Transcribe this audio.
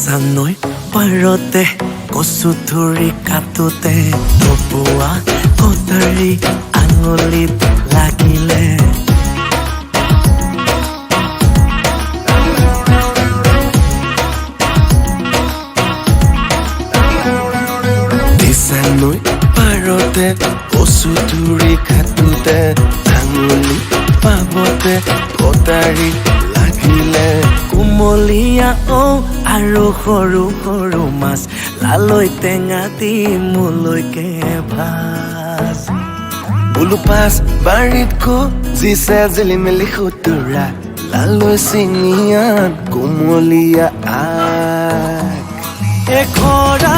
দিছানৈ পাৰতে কচু ধৰি কাটোতে টপোৱা কটাৰী আঙুলিত লাগিলে দিছানৈ পাৰতে কচু ধৰি কাটোতে আঙুলি পাবতে কটাৰী লাগিলে কুমলীয়া আৰু সৰু সৰু মাছ লালৈ টেঙা দি মোলৈকে ভাজ বোলো পাছ বাৰীত জিছে জিলি মেলি খুতুৰা লালৈ চিঙিয়াত কুমলীয়া আগ এখৰা